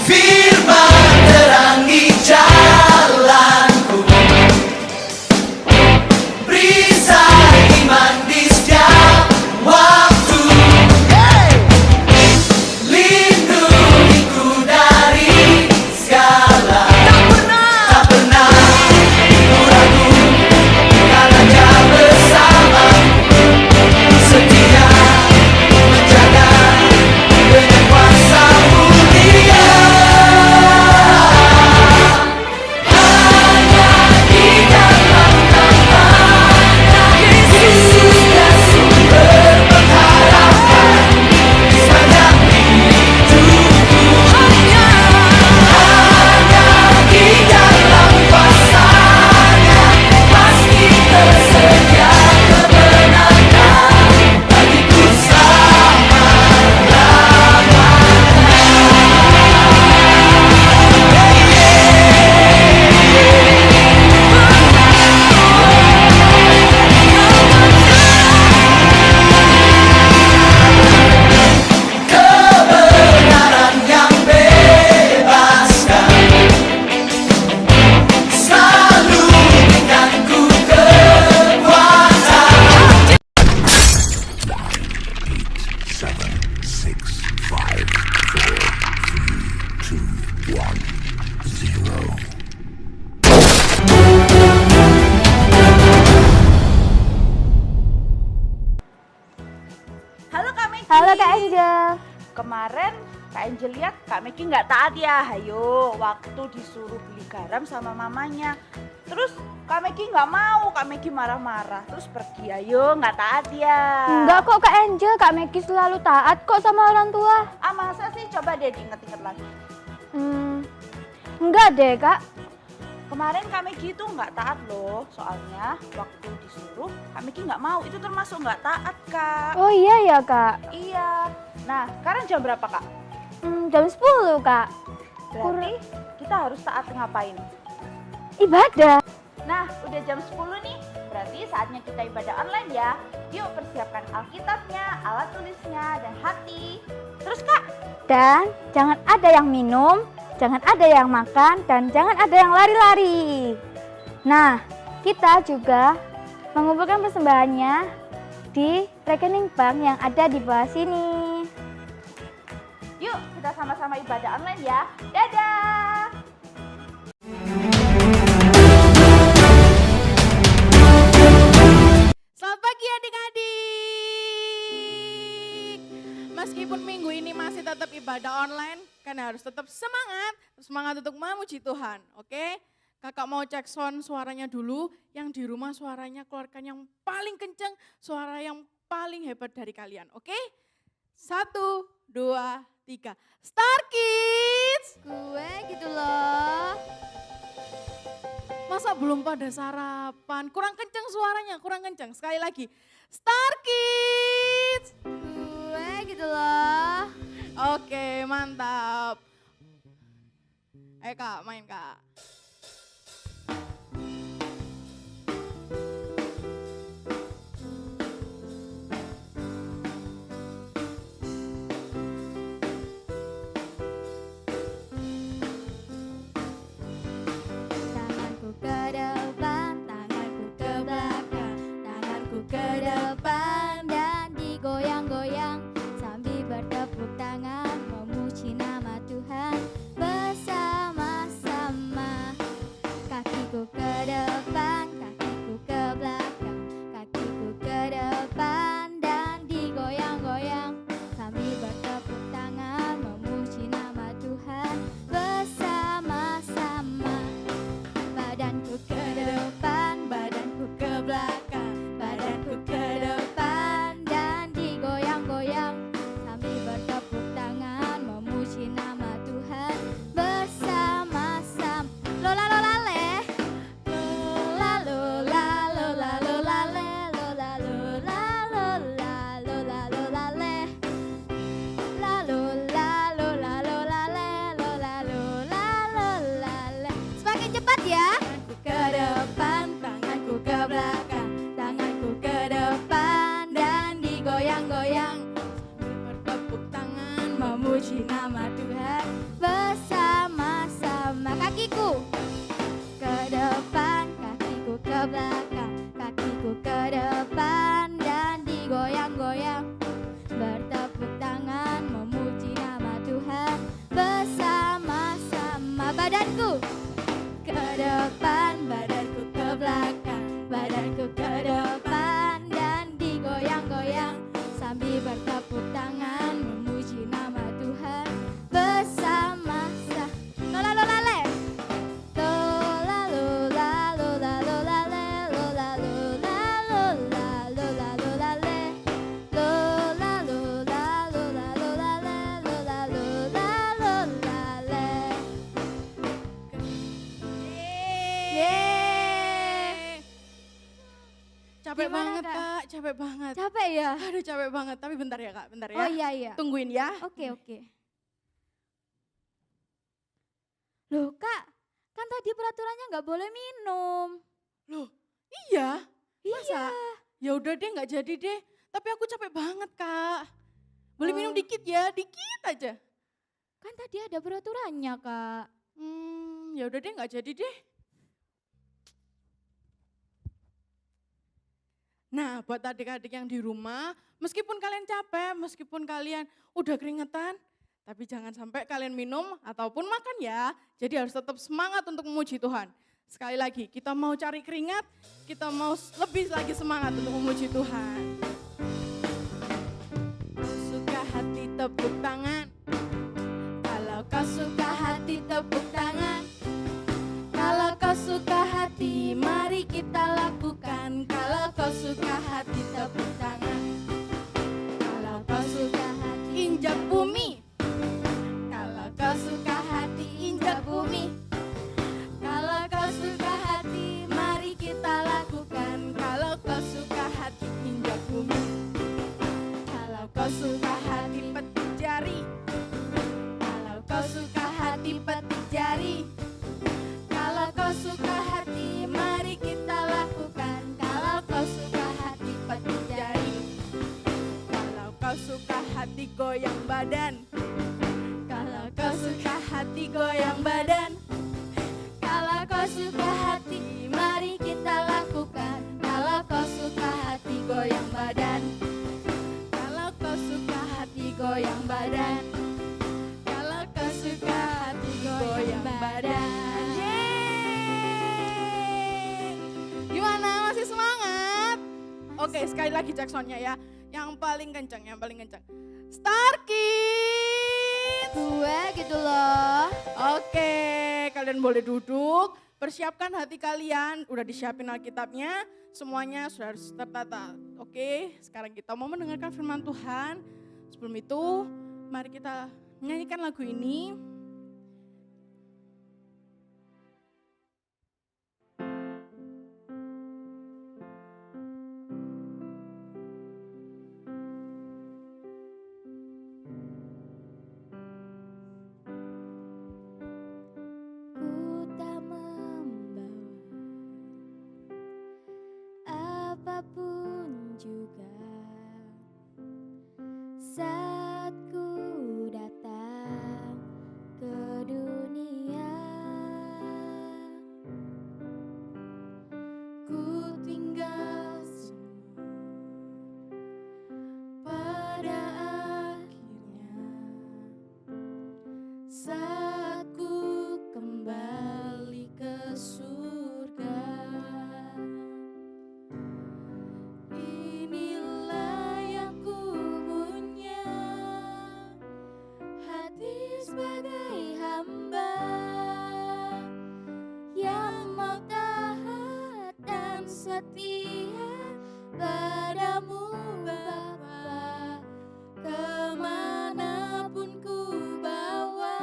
Firman terangi jalanku, perisai iman di setiap waktu. Lindungiku dari segala, tak pernah ku ragu, karena Dia bersama, setia menjaga dengan kuasa mulia. Hanya di dalam nama-Nya Yesus dan sumber pengharapan sepanjang hidupku. Hanya di dalam kuasa-Nya pasti tersedia kemenangan bagiku kebenaran yang bebaskan, selalu berikan ku kekuatan. 7, 6, 5, 4, 3, 2, 1, 0. Halo Kak Meki. Halo Kak Angel. Kemarin Kak Angel lihat Kak Meki nggak taat ya, hayo waktu disuruh beli garam sama mamanya. Terus Kak Meki nggak mau, Kak Meki marah-marah, terus pergi, ayo nggak taat ya. Enggak kok Kak Angel, Kak Meki selalu taat kok sama orang tua. Ah masa sih, coba deh diinget-inget lagi. Enggak deh Kak. Kemarin Kak Meki itu nggak taat loh, soalnya waktu disuruh Kak Meki nggak mau, itu termasuk nggak taat Kak. Oh iya ya Kak. Iya, nah sekarang jam berapa Kak? Jam 10 Kak. Berarti kita harus taat ngapain? Ibadah. Nah, udah jam 10 nih, berarti saatnya kita ibadah online ya. Yuk persiapkan Alkitabnya, alat tulisnya, dan hati. Terus Kak, Dan jangan ada yang minum, jangan ada yang makan, dan jangan ada yang lari-lari. Nah, kita juga mengumpulkan persembahannya di rekening bank yang ada di bawah sini. yuk kita sama-sama ibadah online ya. Dadah! Selamat pagi adik-adik. Meskipun minggu ini masih tetap ibadah online, kan harus tetap semangat untuk memuji Tuhan, oke? Kakak mau cek sound suaranya dulu, yang di rumah suaranya keluarkan yang paling kenceng, suara yang paling hebat dari kalian, oke? 1, 2, 3, Star Kids! Gue gitu loh. Masa belum pada sarapan? Kurang kenceng suaranya, kurang kenceng. Sekali lagi. Star Kids! Gue gitu loh. Oke, mantap. Kak, main Kak. Tanganku ke depan, tanganku ke belakang, tanganku ke depan dan digoyang-goyang sambil bertepuk tangan memuji nama Tuhan bersama-sama. badanku ke depan, badanku ke belakang, badanku ke depan, dan digoyang-goyang sambil bertepuk tangan memuji nama Tuhan bersama. Lola lola le, lola lola lola lola le, lola lola lola lola lola le, lola lola lola lola le, lola lola lola le. Yeay. Capek Gimana, banget Kak? Kak, capek banget. Capek ya? Aduh capek banget, tapi bentar ya Kak, bentar ya. Oh iya iya. Tungguin ya. Oke oke. Loh Kak, kan tadi peraturannya nggak boleh minum. Loh, iya. Masa? Iya. Ya udah deh, nggak jadi deh. Tapi aku capek banget Kak. Boleh minum dikit ya, dikit aja. Kan tadi ada peraturannya Kak. Ya udah deh, nggak jadi deh. Nah, buat adik-adik yang di rumah, meskipun kalian capek, meskipun kalian udah keringetan, tapi jangan sampai kalian minum ataupun makan ya. Jadi harus tetap semangat untuk memuji Tuhan. Sekali lagi, kita mau cari keringat, kita mau lebih lagi semangat untuk memuji Tuhan. Suka hati tepuk tangan. Kalau kau suka hati tepuk tangan. Kalau kau suka hati, mari kita lakukan. Kalau kau suka hati, tepuk tangan. Kalau kau suka hati, injak bumi. Kalau kau suka hati, injak bumi. Kalau kau suka hati, mari kita lakukan. Kalau kau suka hati, injak bumi. Kalau kau suka hati, petik jari. Kalau kau suka hati, petik jari. Kalau kau suka hati, mari kita lakukan. Kalau kau suka hati, petik jari. Kalau kau suka hati, goyang badan. Kalau kau suka hati, goyang badan. Kalau kau suka hati, mari kita lakukan. Kalau kau suka hati, goyang badan. Kalau kau suka hati, goyang badan. Kalau kau suka hati, goyang badan. Gimana? Masih semangat? Oke, sekali lagi Jacksonnya ya. Yang paling kencang, yang paling kencang. Star Kids. Gue gitu loh. Oke, kalian boleh duduk. Persiapkan hati kalian. Udah disiapin Alkitabnya. Semuanya sudah harus tertata. Oke, sekarang kita mau mendengarkan firman Tuhan. Sebelum itu, mari kita menyanyikan lagu ini. Ku tak membawa apapun juga saat ku datang ke dunia. Ku tinggal semua pada akhirnya saat ku kembali ke surga. Inilah yang ku punya, hati sebagai hamba yang mau taat dan setia padamu Bapa. Kemanapun ku bawa,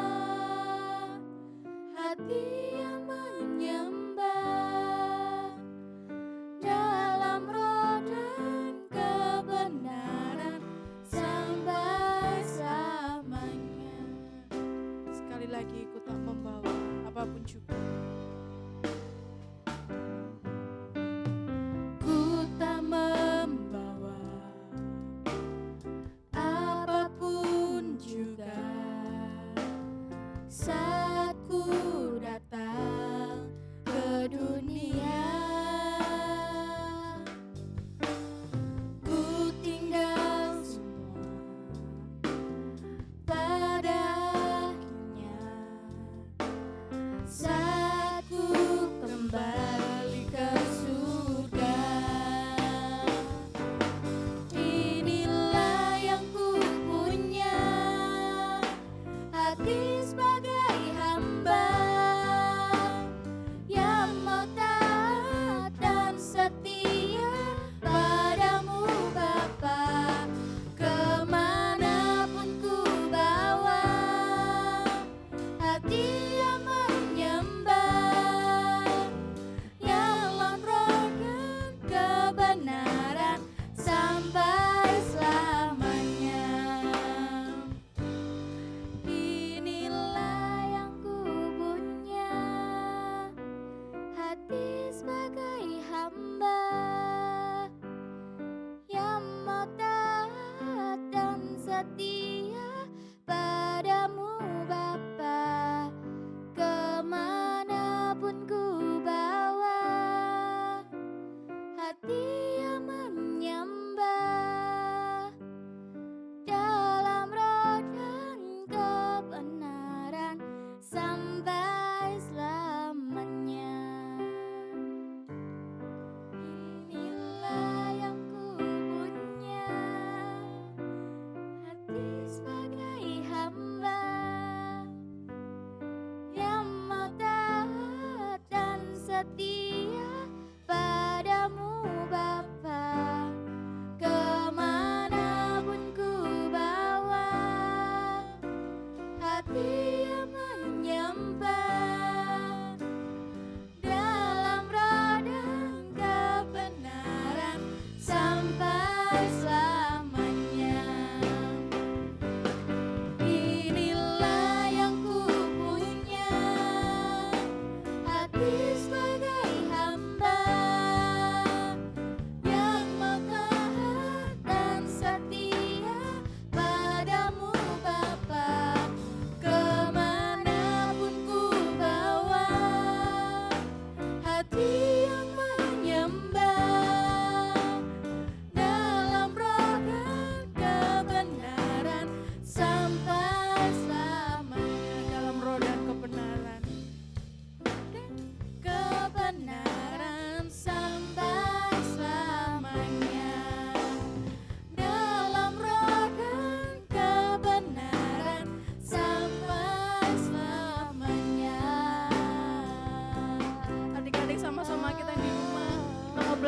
hati yang menyembah dalam roh dan kebenaran sampai selamanya. Sekali lagi, ku tak membawa apapun juga. Ku tak membawa apapun juga saat ku datang ke dunia. Ku tinggal semua pada akhirnya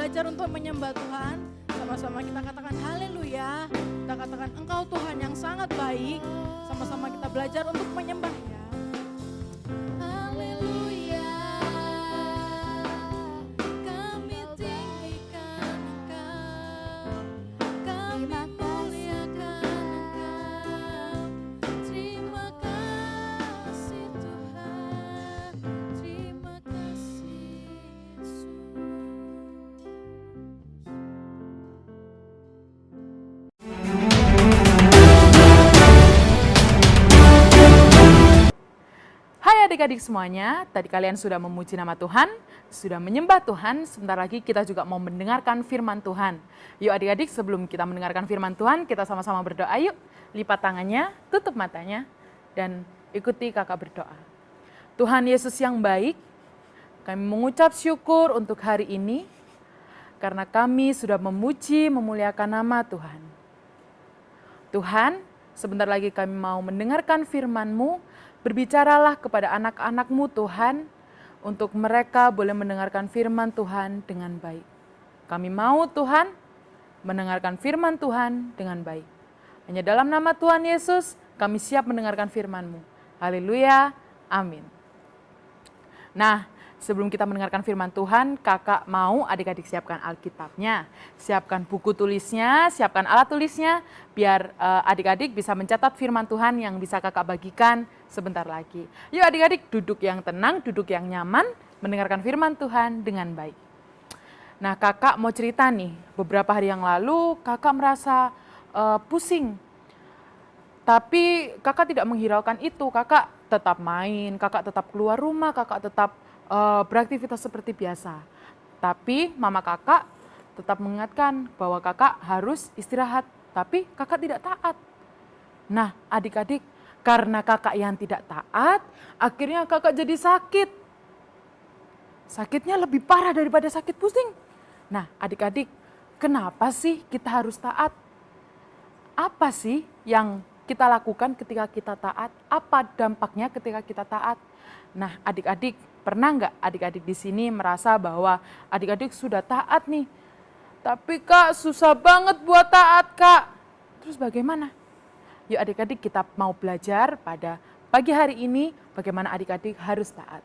belajar untuk menyembah Tuhan. Sama-sama kita katakan haleluya. Kita katakan Engkau Tuhan yang sangat baik. Sama-sama kita belajar untuk menyembah-Nya. Haleluya. Kami tinggikan Engkau. Kami muliakan Engkau. Terima kasih Tuhan. Terima kasih Yesus. Hai adik-adik semuanya, tadi kalian sudah memuji nama Tuhan, sudah menyembah Tuhan, sebentar lagi kita juga mau mendengarkan firman Tuhan. Yuk adik-adik, sebelum kita mendengarkan firman Tuhan, kita sama-sama berdoa yuk. Lipat tangannya, tutup matanya, dan ikuti kakak berdoa. Tuhan Yesus yang baik, kami mengucap syukur untuk hari ini, karena kami sudah memuji, memuliakan nama Tuhan. Tuhan, sebentar lagi kami mau mendengarkan firman-Mu, berbicaralah kepada anak-anak-Mu Tuhan, untuk mereka boleh mendengarkan firman Tuhan dengan baik. Kami mau Tuhan, mendengarkan firman Tuhan dengan baik. Hanya dalam nama Tuhan Yesus, kami siap mendengarkan firman-Mu. Haleluya, amin. Nah, sebelum kita mendengarkan firman Tuhan, kakak mau adik-adik siapkan Alkitabnya, siapkan buku tulisnya, siapkan alat tulisnya, biar adik-adik bisa mencatat firman Tuhan yang bisa kakak bagikan sebentar lagi. Yuk adik-adik duduk yang tenang, duduk yang nyaman, mendengarkan firman Tuhan dengan baik. Nah kakak mau cerita nih, beberapa hari yang lalu kakak merasa pusing. Tapi kakak tidak menghiraukan itu, kakak tetap main, kakak tetap keluar rumah, kakak tetap beraktivitas seperti biasa. Tapi mama kakak tetap mengingatkan bahwa kakak harus istirahat, tapi kakak tidak taat. Nah adik-adik, karena kakak yang tidak taat, akhirnya kakak jadi sakit. Sakitnya lebih parah daripada sakit pusing. Nah adik-adik, kenapa sih kita harus taat? Apa sih yang kita lakukan ketika kita taat? Apa dampaknya ketika kita taat? Nah adik-adik, pernah nggak adik-adik di sini merasa bahwa adik-adik sudah taat nih, tapi kak susah banget buat taat kak. Terus bagaimana? Yuk adik-adik kita mau belajar pada pagi hari ini bagaimana adik-adik harus taat.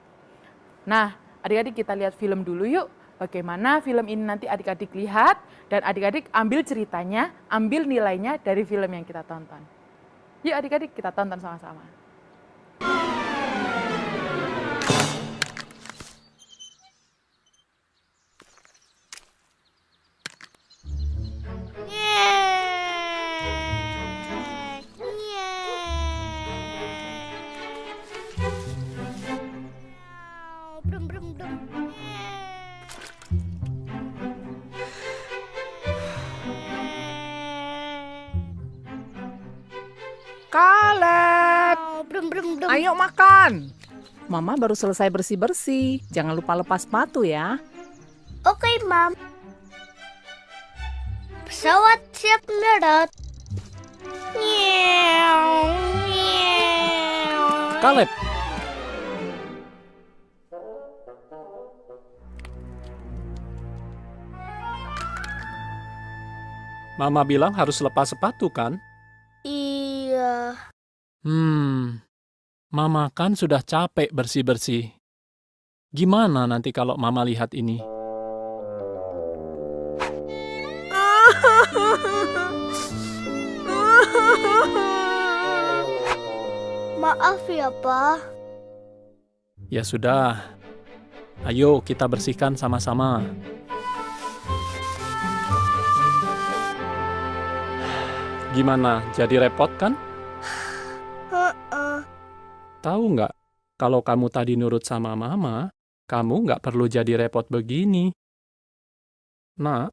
Nah adik-adik kita lihat film dulu yuk. Bagaimana film ini nanti adik-adik lihat dan adik-adik ambil ceritanya, ambil nilainya dari film yang kita tonton. Yuk adik-adik kita tonton sama-sama. Kaleb, ayo makan. Mama baru selesai bersih-bersih. Jangan lupa lepas sepatu ya. Oke, Mam. Pesawat siap mendarat. Kaleb, Mama bilang harus lepas sepatu kan? Iya. Mama kan sudah capek bersih-bersih. Gimana nanti kalau Mama lihat ini? Maaf ya, Pak. Ya sudah, ayo kita bersihkan sama-sama. Gimana, jadi repot kan? Tahu nggak, kalau kamu tadi nurut sama Mama, kamu nggak perlu jadi repot begini. Nak,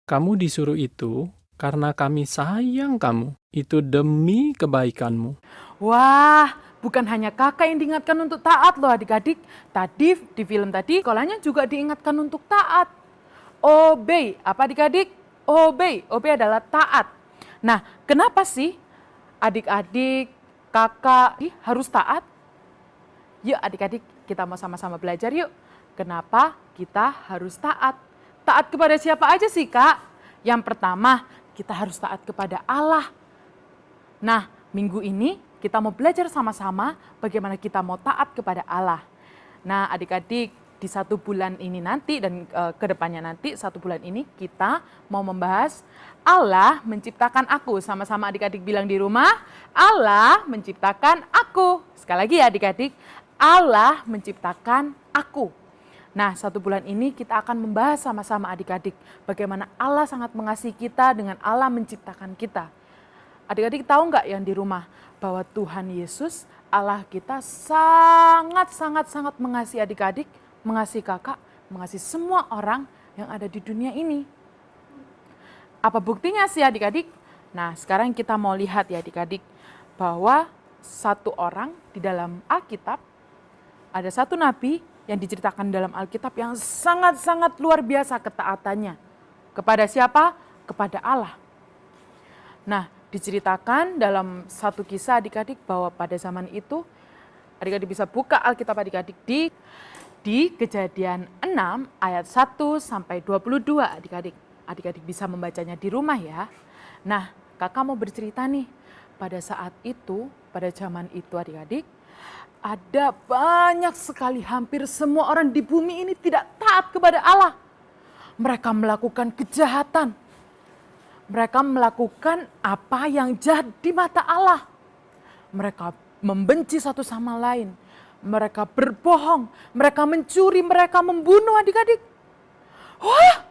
kamu disuruh itu karena kami sayang kamu. Itu demi kebaikanmu. Wah, bukan hanya kakak yang diingatkan untuk taat loh adik-adik. Tadi di film tadi sekolahnya juga diingatkan untuk taat. Obey, apa adik-adik? Obey, obey adalah taat. Nah, kenapa sih adik-adik, kakak harus taat? Yuk adik-adik kita mau sama-sama belajar yuk. Kenapa kita harus taat? Taat kepada siapa aja sih, Kak? Yang pertama, kita harus taat kepada Allah. Nah, minggu ini kita mau belajar sama-sama bagaimana kita mau taat kepada Allah. Nah, adik-adik, di 1 bulan ini nanti dan ke depannya nanti 1 bulan ini kita mau membahas Allah menciptakan aku. Sama-sama adik-adik bilang di rumah, Allah menciptakan aku. Sekali lagi ya adik-adik, Allah menciptakan aku. Nah, 1 bulan ini kita akan membahas sama-sama adik-adik bagaimana Allah sangat mengasihi kita dengan Allah menciptakan kita. Adik-adik tahu nggak yang di rumah bahwa Tuhan Yesus Allah kita sangat mengasihi adik-adik, mengasihi kakak, mengasihi semua orang yang ada di dunia ini. Apa buktinya sih adik-adik? Nah, sekarang kita mau lihat ya adik-adik bahwa satu orang di dalam Alkitab, ada satu nabi yang diceritakan dalam Alkitab yang sangat luar biasa ketaatannya. Kepada siapa? Kepada Allah. Nah, diceritakan dalam satu kisah adik-adik bahwa pada zaman itu, adik-adik bisa buka Alkitab adik-adik di Kejadian 6 ayat 1 sampai 22 adik-adik. Adik-adik bisa membacanya di rumah ya. Nah, kakak mau bercerita nih, pada saat itu, pada zaman itu adik-adik, ada banyak sekali, hampir semua orang di bumi ini tidak taat kepada Allah. Mereka melakukan kejahatan. Mereka melakukan apa yang jahat di mata Allah. Mereka membenci satu sama lain. Mereka berbohong, mereka mencuri, mereka membunuh adik-adik. Wah,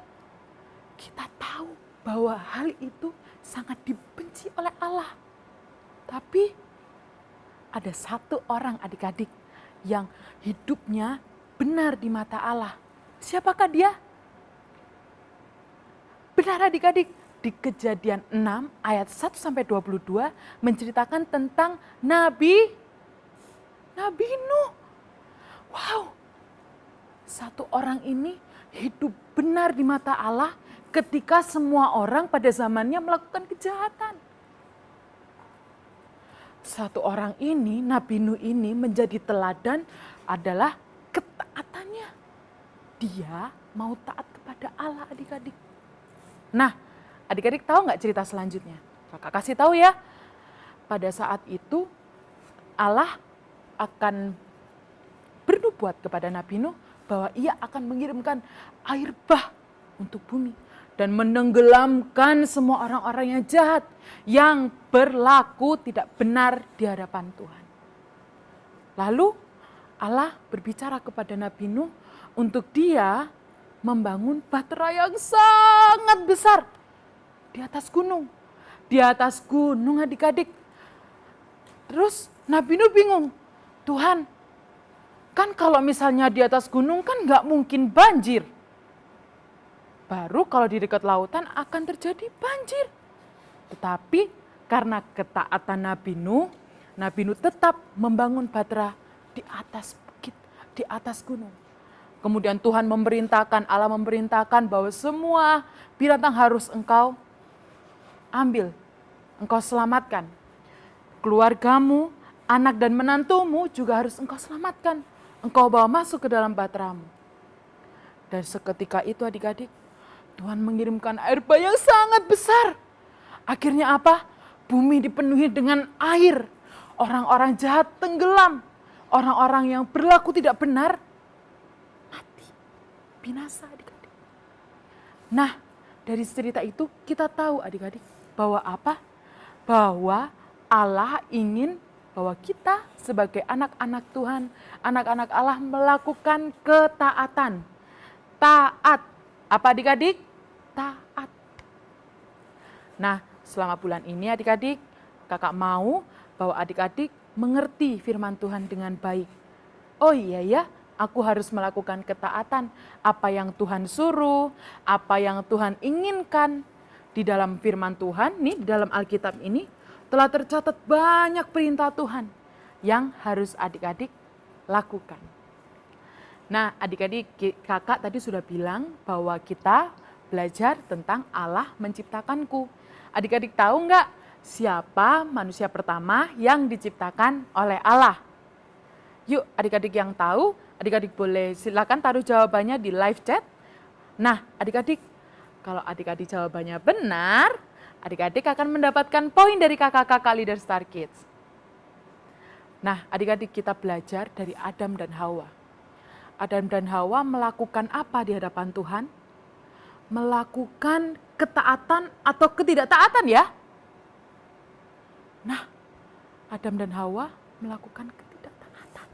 kita tahu bahwa hal itu sangat dibenci oleh Allah. Tapi ada satu orang adik-adik yang hidupnya benar di mata Allah. Siapakah dia? Benar adik-adik, di Kejadian 6 ayat 1 sampai 22 menceritakan tentang Nabi Nuh. Wow, satu orang ini hidup benar di mata Allah ketika semua orang pada zamannya melakukan kejahatan. Satu orang ini, Nabi Nuh ini menjadi teladan adalah ketaatannya. Dia mau taat kepada Allah adik-adik. Nah, adik-adik tahu nggak cerita selanjutnya? Kakak kasih tahu ya. Pada saat itu Allah akan bernubuat kepada Nabi Nuh bahwa ia akan mengirimkan air bah untuk bumi dan menenggelamkan semua orang-orang yang jahat yang berlaku tidak benar di hadapan Tuhan. Lalu Allah berbicara kepada Nabi Nuh untuk dia membangun bahtera yang sangat besar di atas gunung. Di atas gunung adik-adik. Terus Nabi Nuh bingung, Tuhan, kan kalau misalnya di atas gunung kan nggak mungkin banjir. Baru kalau di dekat lautan akan terjadi banjir. Tetapi karena ketaatan Nabi Nuh tetap membangun bahtera di atas bukit, di atas gunung. Kemudian Tuhan Allah memerintahkan bahwa semua binatang harus engkau ambil, engkau selamatkan. Keluargamu, anak dan menantumu juga harus engkau selamatkan. Engkau bawa masuk ke dalam bahteramu. Dan seketika itu adik-adik, Tuhan mengirimkan air bah yang sangat besar. Akhirnya apa? Bumi dipenuhi dengan air. Orang-orang jahat tenggelam. Orang-orang yang berlaku tidak benar mati. Binasa adik-adik. Nah, dari cerita itu kita tahu adik-adik bahwa apa? Bahwa Allah ingin bahwa kita sebagai anak-anak Tuhan, anak-anak Allah melakukan ketaatan. Taat. Apa adik-adik? Taat. Nah, selama bulan ini adik-adik, kakak mau bahwa adik-adik mengerti firman Tuhan dengan baik. Oh iya ya, aku harus melakukan ketaatan. Apa yang Tuhan suruh, apa yang Tuhan inginkan. Di dalam firman Tuhan, nih dalam Alkitab ini, telah tercatat banyak perintah Tuhan yang harus adik-adik lakukan. Nah, adik-adik, kakak tadi sudah bilang bahwa kita belajar tentang Allah menciptakanku. Adik-adik tahu nggak siapa manusia pertama yang diciptakan oleh Allah? Yuk, adik-adik yang tahu, adik-adik boleh silakan taruh jawabannya di live chat. Nah, adik-adik, kalau adik-adik jawabannya benar, adik-adik akan mendapatkan poin dari kakak-kakak Leader Star Kids. Nah, adik-adik, kita belajar dari Adam dan Hawa. Adam dan Hawa melakukan apa di hadapan Tuhan? Melakukan ketaatan atau ketidaktaatan ya? Nah, Adam dan Hawa melakukan ketidaktaatan.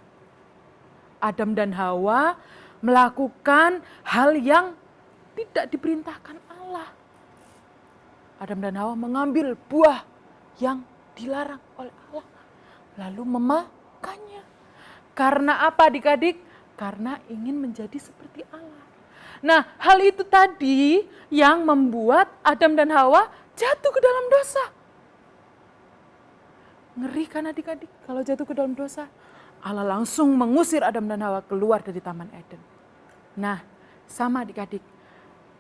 Adam dan Hawa melakukan hal yang tidak diperintahkan Allah. Adam dan Hawa mengambil buah yang dilarang oleh Allah, lalu memakannya. Karena apa adik-adik? Karena ingin menjadi seperti Allah. Nah, hal itu tadi yang membuat Adam dan Hawa jatuh ke dalam dosa. Ngeri kan adik-adik kalau jatuh ke dalam dosa? Allah langsung mengusir Adam dan Hawa keluar dari Taman Eden. Nah, sama adik-adik.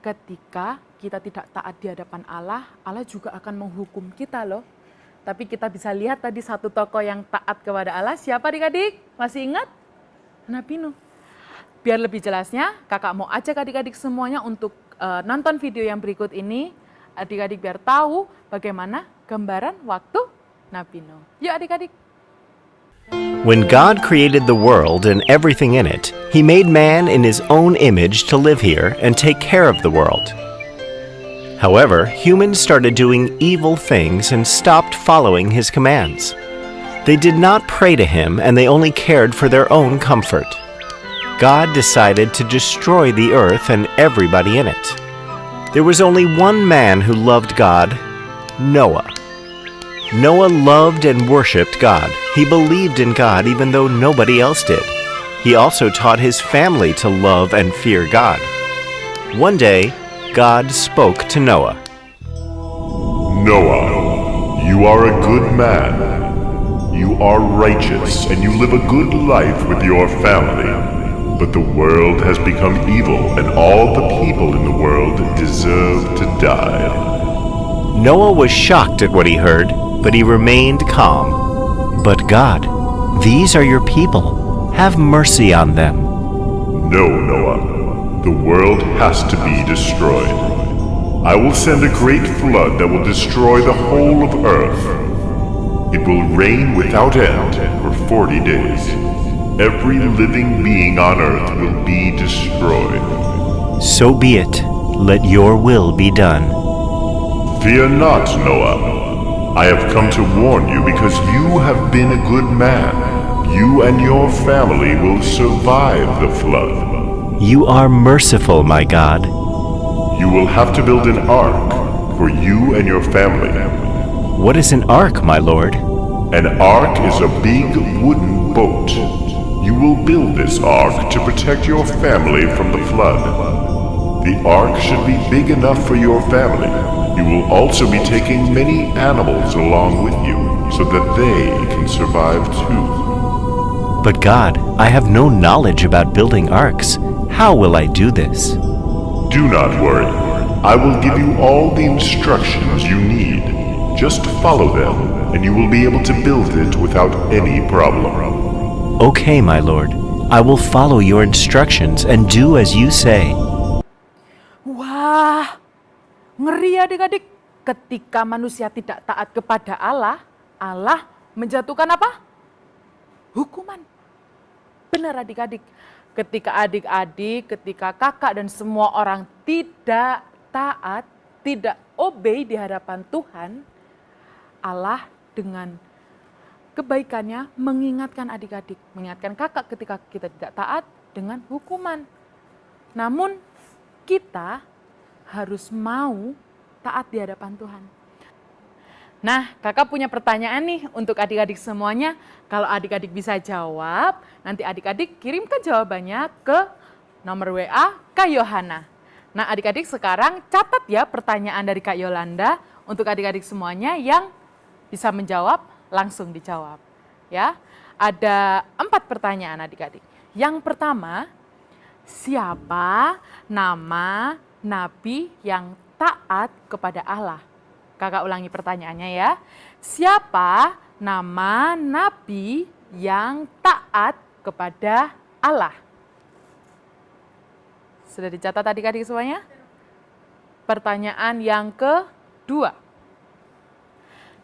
Ketika kita tidak taat di hadapan Allah, Allah juga akan menghukum kita loh. Tapi kita bisa lihat tadi satu tokoh yang taat kepada Allah. Siapa adik-adik? Masih ingat? Nabi Nuh. Biar lebih jelasnya, kakak mau ajak adik-adik semuanya untuk nonton video yang berikut ini. Adik-adik biar tahu bagaimana gambaran waktu Nabi Nuh. Yuk adik-adik. When God created the world and everything in it, He made man in His own image to live here and take care of the world. However, humans started doing evil things and stopped following His commands. They did not pray to Him and they only cared for their own comfort. God decided to destroy the earth and everybody in it. There was only one man who loved God, Noah. Noah loved and worshipped God. He believed in God even though nobody else did. He also taught his family to love and fear God. One day, God spoke to Noah. Noah, you are a good man. You are righteous and you live a good life with your family. But the world has become evil and all the people in the world deserve to die. Noah was shocked at what he heard, but he remained calm. But God, these are your people. Have mercy on them. No, Noah. The world has to be destroyed. I will send a great flood that will destroy the whole of earth. It will rain without end for 40 days. Every living being on earth will be destroyed. So be it. Let your will be done. Fear not, Noah. I have come to warn you because you have been a good man. You and your family will survive the flood. You are merciful, my God. You will have to build an ark for you and your family. What is an ark, my Lord? An ark is a big wooden boat. You will build this ark to protect your family from the flood. The ark should be big enough for your family. You will also be taking many animals along with you so that they can survive too. But God, I have no knowledge about building arks. How will I do this? Do not worry. I will give you all the instructions you need. Just follow them and you will be able to build it without any problem. Okay, my Lord. I will follow your instructions and do as you say. Wah, ngeri adik-adik. Ketika manusia tidak taat kepada Allah, Allah menjatuhkan apa? Hukuman. Benar adik-adik. Ketika adik-adik, ketika kakak dan semua orang tidak taat, tidak obey di hadapan Tuhan, Allah dengan kebaikannya mengingatkan adik-adik, mengingatkan kakak ketika kita tidak taat dengan hukuman. Namun kita harus mau taat di hadapan Tuhan. Nah, kakak punya pertanyaan nih untuk adik-adik semuanya. Kalau adik-adik bisa jawab, nanti adik-adik kirimkan jawabannya ke nomor WA Kak Yohana. Nah, adik-adik sekarang catat ya pertanyaan dari Kak Yolanda untuk adik-adik semuanya yang bisa menjawab, langsung dijawab. Ya, ada 4 pertanyaan adik-adik. Yang pertama, siapa nama nabi yang taat kepada Allah? Kakak ulangi pertanyaannya ya. Siapa nama nabi yang taat kepada Allah? Sudah dicatat adik-adik semuanya? Pertanyaan yang kedua.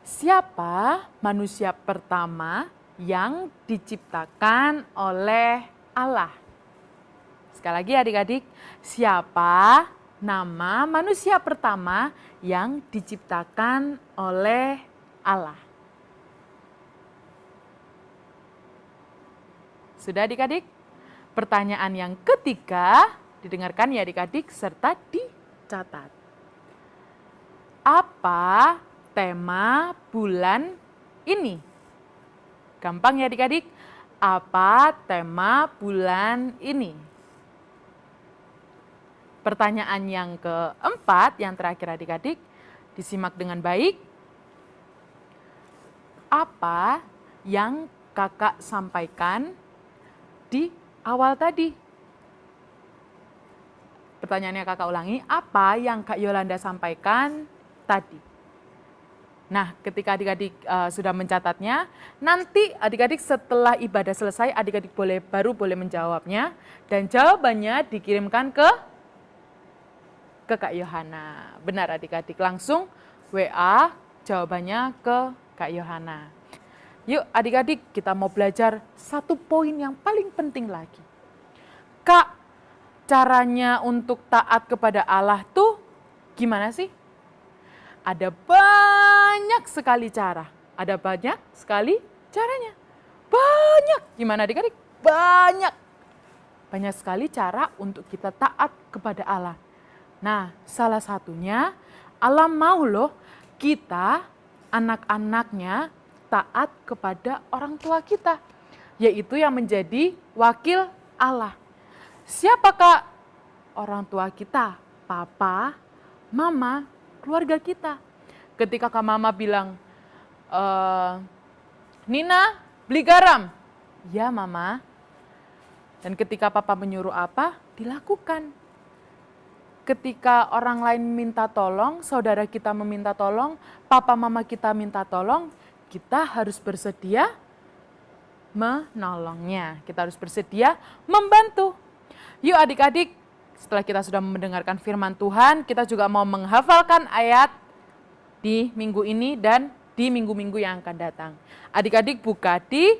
Siapa manusia pertama yang diciptakan oleh Allah? Sekali lagi adik-adik, siapa nama manusia pertama yang diciptakan oleh Allah? Sudah adik-adik? Pertanyaan yang ketiga, didengarkan ya adik-adik serta dicatat. Apa tema bulan ini? Gampang ya adik-adik. Apa tema bulan ini? Pertanyaan yang keempat, yang terakhir adik-adik, disimak dengan baik. Apa yang kakak sampaikan di awal tadi? Pertanyaannya kakak ulangi, apa yang Kak Yolanda sampaikan tadi? Nah, ketika adik-adik sudah mencatatnya, nanti adik-adik setelah ibadah selesai, adik-adik baru boleh menjawabnya. Dan jawabannya dikirimkan ke Kak Yohana. Benar adik-adik, langsung WA jawabannya ke Kak Yohana. Yuk adik-adik, kita mau belajar satu poin yang paling penting lagi. Kak, caranya untuk taat kepada Allah tuh gimana sih? Ada banyak sekali cara. Ada banyak sekali caranya. Banyak. Gimana adik-adik? Banyak. Banyak sekali cara untuk kita taat kepada Allah. Nah, salah satunya Allah mau loh kita, anak-anaknya, taat kepada orang tua kita. Yaitu yang menjadi wakil Allah. Siapakah orang tua kita? Papa, mama, keluarga kita. Ketika Kak Mama bilang, Nina beli garam. Ya Mama. Dan ketika Papa menyuruh apa, dilakukan. Ketika orang lain minta tolong, saudara kita meminta tolong, Papa Mama kita minta tolong, kita harus bersedia menolongnya. Kita harus bersedia membantu. Yuk adik-adik, setelah kita sudah mendengarkan firman Tuhan, kita juga mau menghafalkan ayat di minggu ini dan di minggu-minggu yang akan datang. Adik-adik buka di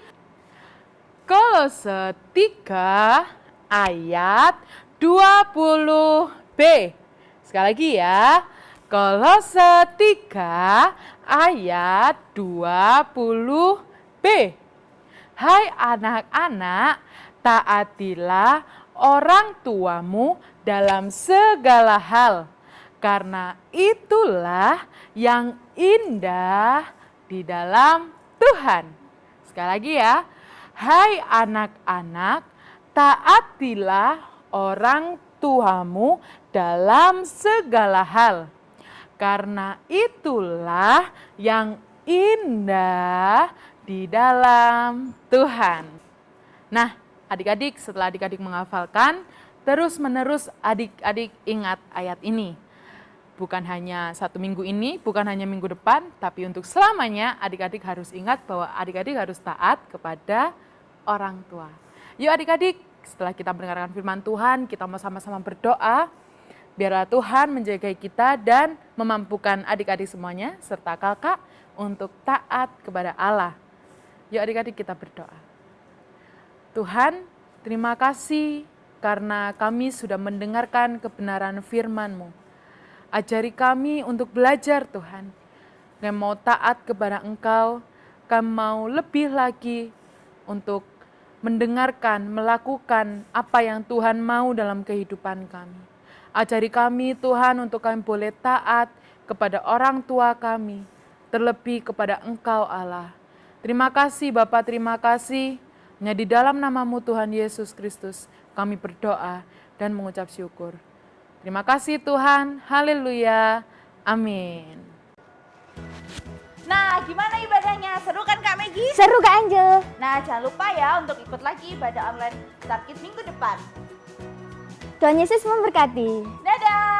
Kolose 3 ayat 20b. Sekali lagi ya, Kolose 3 ayat 20b. Hai anak-anak, taatilah orang tuamu dalam segala hal, karena itulah yang indah di dalam Tuhan. Sekali lagi ya, hai anak-anak, taatilah orang tuamu dalam segala hal, karena itulah yang indah di dalam Tuhan. Nah, adik-adik, setelah adik-adik menghafalkan, terus-menerus adik-adik ingat ayat ini. Bukan hanya satu minggu ini, bukan hanya minggu depan, tapi untuk selamanya adik-adik harus ingat bahwa adik-adik harus taat kepada orang tua. Yuk adik-adik, setelah kita mendengarkan firman Tuhan, kita mau sama-sama berdoa. Biarlah Tuhan menjaga kita dan memampukan adik-adik semuanya, serta kakak, untuk taat kepada Allah. Yuk adik-adik kita berdoa. Tuhan, terima kasih karena kami sudah mendengarkan kebenaran firman-Mu. Ajari kami untuk belajar Tuhan. Kami mau taat kepada Engkau, kami mau lebih lagi untuk mendengarkan, melakukan apa yang Tuhan mau dalam kehidupan kami. Ajari kami Tuhan untuk kami boleh taat kepada orang tua kami, terlebih kepada Engkau Allah. Terima kasih Bapa, terima kasih. Hanya di dalam nama-Mu Tuhan Yesus Kristus kami berdoa dan mengucap syukur. Terima kasih Tuhan, haleluya, amin. Nah, gimana ibadahnya? Seru kan Kak Megi? Seru Kak Angel. Nah, jangan lupa ya untuk ikut lagi ibadah online Starkid minggu depan. Tuhan Yesus memberkati. Dadah!